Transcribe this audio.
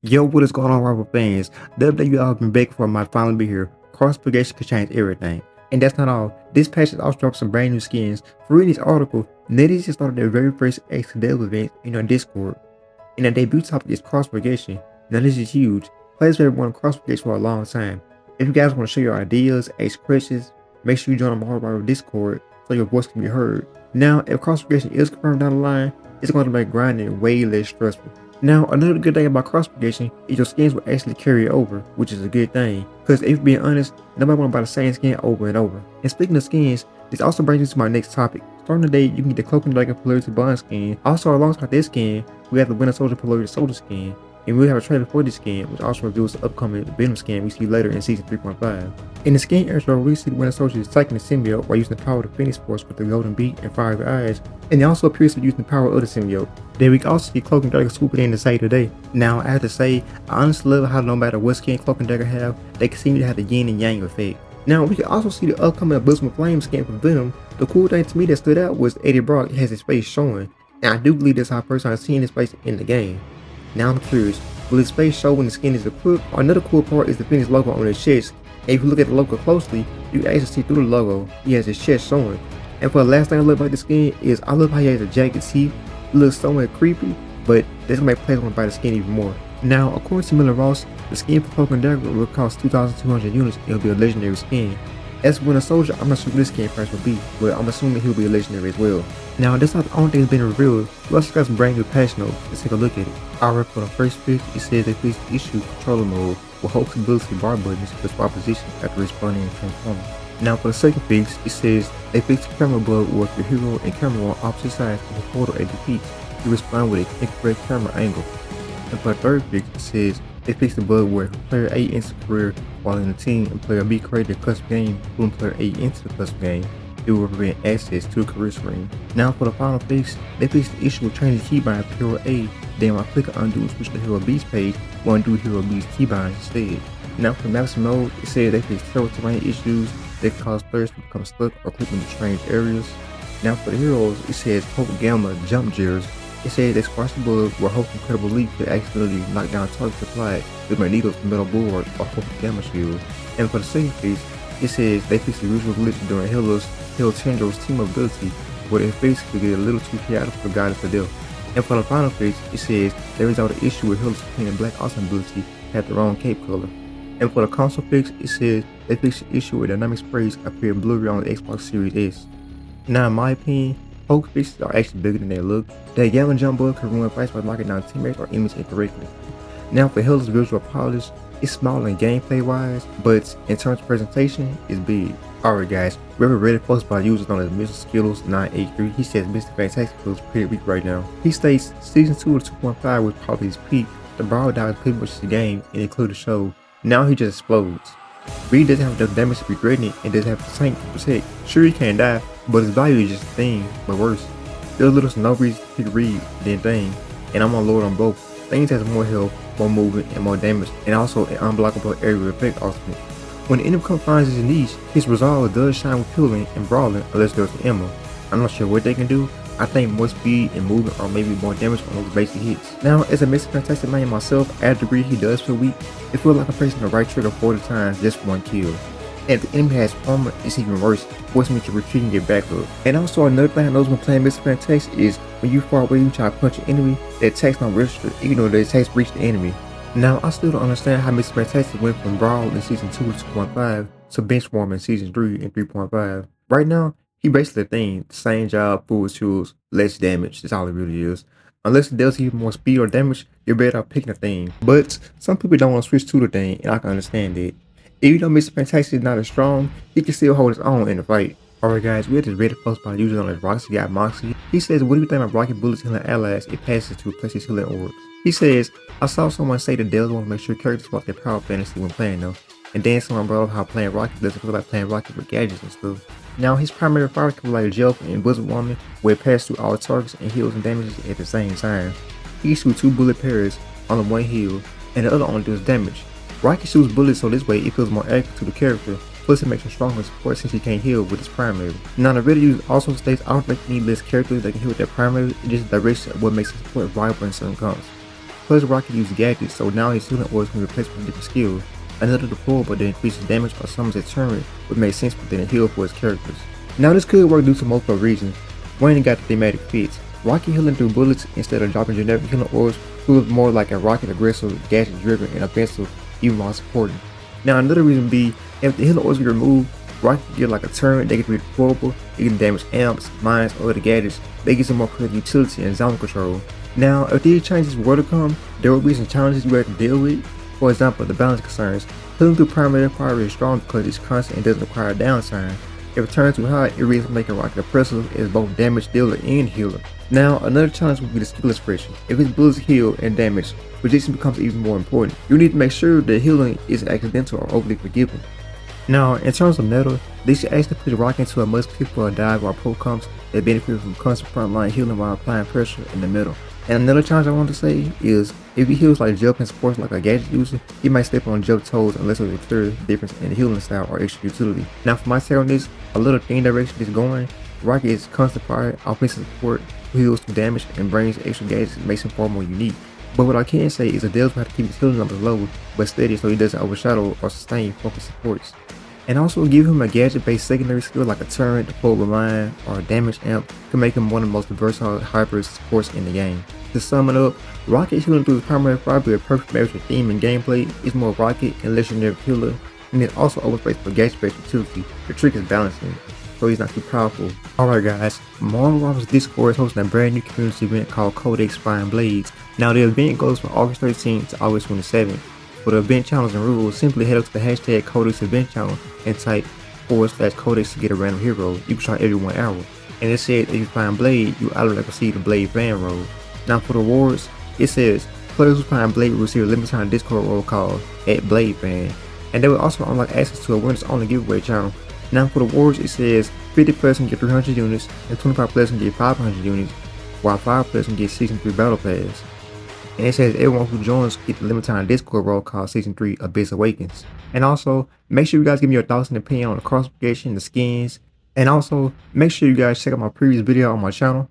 Yo, what is going on, Marvel fans? The update you all have been begging for might finally be here. Cross progression could change everything. And that's not all. This patch has also dropped some brand new skins. For reading this article, Netties just started their very first XDev event in our Discord. And the debut topic is cross progression. Now this is huge. Players have been wanting cross progression for a long time. If you guys want to share your ideas, ask questions, make sure you join the Marvel Discord so your voice can be heard. Now, if cross progression is confirmed down the line, it's going to make grinding way less stressful. Now, another good thing about cross progression is your skins will actually carry over, which is a good thing. Because if you're being honest, nobody want to buy the same skin over and over. And speaking of skins, this also brings me to my next topic. Starting today, you can get the Cloak and Dagger Polarity Bond skin. Also, alongside this skin, we have the Winter Soldier Polarity Soldier skin. And we have a trailer for this skin, which also reveals the upcoming Venom skin we see later in Season 3.5. In the skin intro, we see the Winter Soldier is taking the symbiote while using the power of the Phoenix Force with the golden beak and fiery eyes, and he also appears to be using the power of the symbiote. Then we can also see Cloak and Dagger swooping in to save today. Now, I have to say, I honestly love how no matter what skin Cloak and Dagger have, they seem to have the yin and yang effect. Now, we can also see the upcoming Abysmal Flame skin from Venom. The cool thing to me that stood out was Eddie Brock has his face showing, and I do believe that's our first time seeing his face in the game. Now I'm curious, will his face show when the skin is equipped? Another cool part is the Phoenix logo on his chest, and if you look at the logo closely, you can actually see through the logo, he has his chest showing. And for the last thing I love about the skin is I love how he has a jagged teeth. It looks somewhat creepy, but that's gonna make players want to buy the skin even more. Now, according to Miller Ross, the skin for Cloak and Dagger will cost 2,200 units and it'll be a legendary skin. As for Winter Soldier, I'm not sure what this skin price will be, but I'm assuming he'll be a legendary as well. Now, that's not the only thing that's been revealed. We also got some brand new patch notes. Let's take a look at it. Alright, for the first fix, it says they fixed the issue controller mode with Hulk's ability bar buttons to swap position after respawning and transforming. Now, for the second fix, it says they fixed the camera bug where if your hero and camera on opposite sides of the portal at defeat, you respond with an incorrect camera angle. And for the third fix, it says they fixed the bug where if player A ends a career while in the team and player B created a custom game, pulling player A into the custom game, it will prevent access to a career screen. Now for the final fix, they fixed the issue of changing keybind for hero A, then while clicking undo and switch to hero B's page, will undo hero B's keybind instead. Now for master mode, it says they fixed several terrain issues that cause players to become stuck or click into strange areas. Now for the heroes, it says Hulk Gamma Jump Jitters. It said they squashed the bug where Hulk's incredible leap could accidentally knock down targets applied with Magneto's metal bulwark or Hulk's Gamma shield. And for the second fix, it says they fixed the usual glitch during Halo Tendrils team ability, where their face could get a little too chaotic for Goddess of Death. And for the final fix, it says they resolved the issue with Halo's Pink and Black Awesome ability had the wrong cape color. And for the console fix, it says they fixed the issue where dynamic sprays appear blurry on the Xbox Series S. Now in my opinion, Hulk fixes are actually bigger than they look. That Gamma Jump bug can ruin fights by knocking down teammates or enemies incorrectly. Now for Halo's visual polish, it's small in gameplay wise, but in terms of presentation, it's big. Alright guys, we have a Reddit post by users known as Mr. Skittles 983. He says Mr. Fantastic feels pretty weak right now. He states Season 2 of 2.5 was probably his peak. The Brawl died pretty much the game and include the show. Now he just explodes. Reed doesn't have enough damage to be threatening and doesn't have the tank to protect. Sure he can't die, but his value is just a thing, but worse. There's little to no reason to pick Reed than Thing, and I'm on Lord on both. Things has more health, more movement, and more damage, and also an unblockable area effect ultimate. When the enemy finds his niche, his resolve does shine with killing and brawling unless there's an ammo. I'm not sure what they can do. I think more speed and movement or maybe more damage on those basic hits. Now, as a Mr. Fantastic man myself, at a degree he does feel weak. It feels like I'm pressing the right trigger 40 times just for one kill. And if the enemy has armor, it's even worse, forcing me to retreat and get back up. And also another thing I noticed when playing Mr. Fantastic is when you far away you try to punch an enemy, the attacks don't register even though the attacks reach the enemy. Now, I still don't understand how Mr. Fantastic went from Brawl in Season 2 to 2.5 to Benchwarmer in Season 3 and 3.5. Right now, he basically a thing, same job, full tools, less damage, that's all it really is. Unless it does give more speed or damage, you're better off picking a thing. But some people don't want to switch to the thing, and I can understand it. Even though Mr. Fantastic is not as strong, he can still hold his own in the fight. Alright guys, we had this Reddit post by a user known as Roxy Got Moxie. He says, what do you think about rocket bullets healing allies it passes to replace his healing orbs? He says, I saw someone say that devs want to make sure characters swap their power fantasy when playing them. And then someone brought up how playing rocket doesn't feel like playing rocket with gadgets and stuff. Now his primary fire can be like Jelf and Bosom Woman, where it passes through all targets and heals and damages at the same time. He shoots 2 bullet pairs on the one heal, and the other only does damage. Rocket shoots bullets so this way it feels more accurate to the character, plus it makes him stronger in support since he can't heal with his primary. Now the Reddit user also states I don't think you need less characters that can heal with their primary, it just directs what makes the support viable in certain comps. Plus, Rocket uses gadgets, so now his healing orbs can be replaced with different skills. Another deployable that increases damage or summons a turret would make sense within a heal for his characters. Now this could work due to multiple reasons. One, it got the thematic fits. Rocket healing through bullets instead of dropping generic healing orbs feels more like a Rocket aggressive, gadget driven, and offensive, even while supporting. Now another reason would be, if the healing orbs get removed, Rocket can get like a turret, they can be deployable, they can damage amps, mines, or other gadgets, they get some more creative utility and zone control. Now, if these changes were to come, there will be some challenges you have to deal with. For example, the balance concerns. Healing through primary fire is strong because it's constant and doesn't require downtime. If it turns too high, it risks making Rocket oppressive as both damage dealer and healer. Now, another challenge would be the skill expression. If his bullets heal and damage, projection becomes even more important. You need to make sure that healing isn't accidental or overly forgiving. Now, in terms of meta, they should actually put Rocket into a must pick for a dive or pro comps that benefit from constant frontline healing while applying pressure in the middle. And another challenge I want to say is, if he heals like Jump and supports like a gadget user, he might step on Jump toes unless there's a clear difference in healing style or extra utility. Now for my take on this, a little thing direction it's going, Rocket is constant fire, offensive support, who heals through damage and brings extra gadgets and makes him far more unique. But what I can say is that Dales will have to keep his healing numbers low but steady so he doesn't overshadow or sustain focus supports. And also give him a gadget-based secondary skill like a turret, deployable mine, or a damage amp to make him one of the most versatile hyper supports in the game. To sum it up, Rocket healing through his primary fire be a perfect marriage with theme and gameplay. It's more Rocket and less generic healer, and it also opens space for gadget-based utility. The trick is balancing, so he's not too powerful. Alright guys, Marvel Rivals Discord is hosting a brand new community event called Codex Fire and Blades. Now the event goes from August 13th to August 27th. For the event channels and rules, simply head up to the hashtag Codex event channel and type /Codex to get a random hero. You can try every 1 hour. And it says if you find Blade, you automatically receive the Blade fan roll. Now for the rewards, it says players who find Blade will receive a limited time Discord role called @BladeFan. And they will also unlock access to a winners only giveaway channel. Now for the rewards, it says 50 players can get 300 units and 25 players can get 500 units, while 5 players can get Season 3 Battle Pass. And it says everyone who joins get the limited time Discord role called Season 3 Abyss Awakens. And also, make sure you guys give me your thoughts and opinion on the cross-propagation, the skins, and also make sure you guys check out my previous video on my channel